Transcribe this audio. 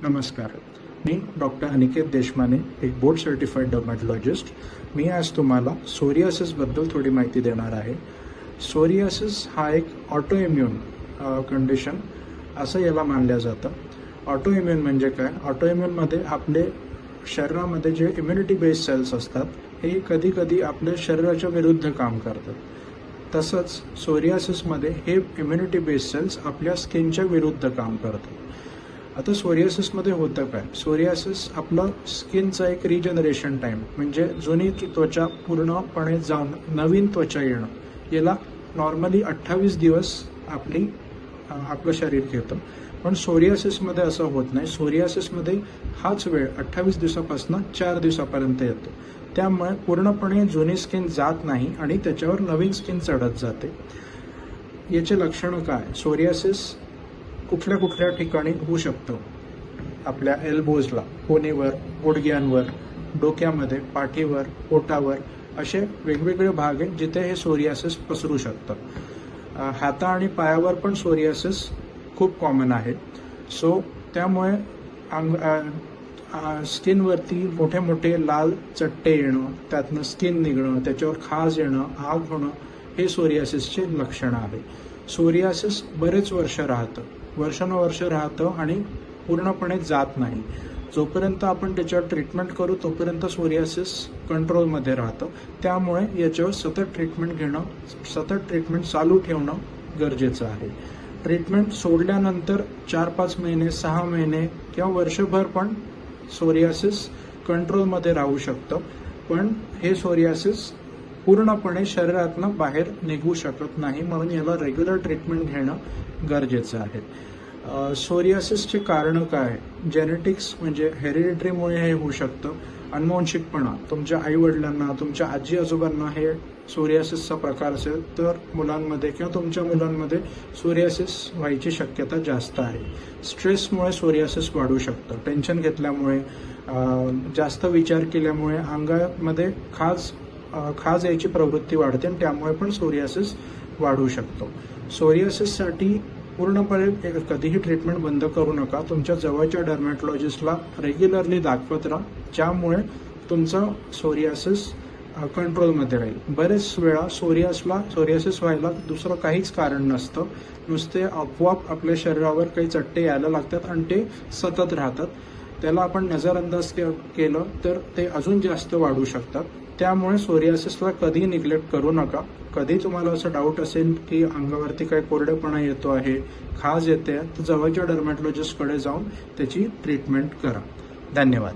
नमस्कार. मी डॉक्टर अनिकेत देशमाने, एक board certified डर्मॅटॉलॉजिस्ट. मी आज तुम्हाला सोरियासिसबद्दल थोडी माहिती देणार आहे. सोरियासिस हा एक ऑटोइम्युन कंडिशन असं याला मानलं जातं. ऑटोइम्युन म्हणजे काय? ऑटोइम्युनमध्ये आपले शरीरामध्ये जे इम्युनिटी बेस्ड सेल्स असतात हे कधी कधी आपल्या शरीराच्या विरुद्ध काम करतात. तसंच सोरियासिसमध्ये हे इम्युनिटी बेस्ड सेल्स आपल्या स्किनच्या विरुद्ध काम करतात. आता सोरियासिसमध्ये होतं काय? सोरियासिस आपलं स्किनचा एक रिजनरेशन टाईम म्हणजे जुनी त्वचा पूर्णपणे जाऊन नवीन त्वचा येणं याला नॉर्मली 28 दिवस आपलं शरीर घेतं. पण सोरियासिसमध्ये असं होत नाही. सोरियासिसमध्ये हाच वेळ 28 दिवसापासून 4 दिवसापर्यंत येतो. त्यामुळे पूर्णपणे जुनी स्किन जात नाही आणि त्याच्यावर नवीन स्किन चढत जाते. याचे लक्षणं काय? सोरियासिस कुठल्या कुठल्या ठिकाणी होऊ शकतं? आपल्या एल्बोजला, कोणीवर, गुडघ्यांवर, डोक्यामध्ये, पाठीवर, पोटावर असे वेगवेगळे भाग आहेत जिथे हे सोरियासिस पसरू शकतं. हाता आणि पायावर पण सोरियासिस खूप कॉमन आहे. त्यामुळे स्किनवरती मोठे मोठे लाल चट्टे येणं, त्यातनं स्किन निघणं, त्याच्यावर खाज येणं, आग होणं हे सोरियासिसचे लक्षणं आहे. सोरियासिस बरेच वर्ष राहतं, वर्षानुवर्ष राहतं आणि पूर्णपणे जात नाही. जोपर्यंत आपण त्याच्यावर ट्रीटमेंट करू तोपर्यंत सोरियासिस कंट्रोलमध्ये राहतं. त्यामुळे याच्यावर सतत ट्रीटमेंट चालू ठेवणं गरजेचं आहे. ट्रीटमेंट सोडल्यानंतर 4-5 महिने, 6 महिने किंवा वर्षभर पण सोरियासिस कंट्रोलमध्ये राहू शकतं. पण हे सोरियासिस पूर्णपणे शरीरातनं बाहेर निघू शकत नाही, म्हणून याला रेग्युलर ट्रीटमेंट घेणं गरजेचं आहे. सोरियासिसचे कारणं काय? जेनेटिक्स म्हणजे हेरिडिटरीमुळे हे होऊ शकतं. अनुवांशिकपणा, तुमच्या आईवडिलांना, तुमच्या आजी आजोबांना हे सोरियासिसचा प्रकार असेल तर मुलांमध्ये किंवा तुमच्या मुलांमध्ये सोरियासिस व्हायची शक्यता जास्त आहे. स्ट्रेसमुळे सोरियासिस वाढू शकतं. टेन्शन घेतल्यामुळे, जास्त विचार केल्यामुळे अंगामध्ये खाज यायची प्रवृत्ती वाढते आणि त्यामुळे पण सोरियासिस वाढू शकतो. सोरियासिससाठी पूर्णपणे कधीही ट्रीटमेंट बंद करू नका. तुमच्या जवळच्या डर्मॅटॉलॉजिस्टला रेग्युलरली दाखवत राहा, ज्यामुळे तुमचं सोरियासिस कंट्रोलमध्ये राहील. बरेच वेळा सोरियासिस व्हायला दुसरं काहीच कारण नसतं. नुसते आपोआप आपल्या शरीरावर काही चट्टे यायला लागतात आणि ते सतत राहतात. त्याला आपण नजरअंदाज केलं तर ते अजून जास्त वाढू शकतात. त्यामुळे सोरियासिसला कधी निग्लेक्ट करू नका. कधी तुम्हाला असं डाऊट असेल की अंगावरती काही कोरडेपणा येतो आहे, खाज येते, तर जवळच्या डर्मॅटॉलॉजिस्टकडे जाऊन त्याची ट्रीटमेंट करा. धन्यवाद.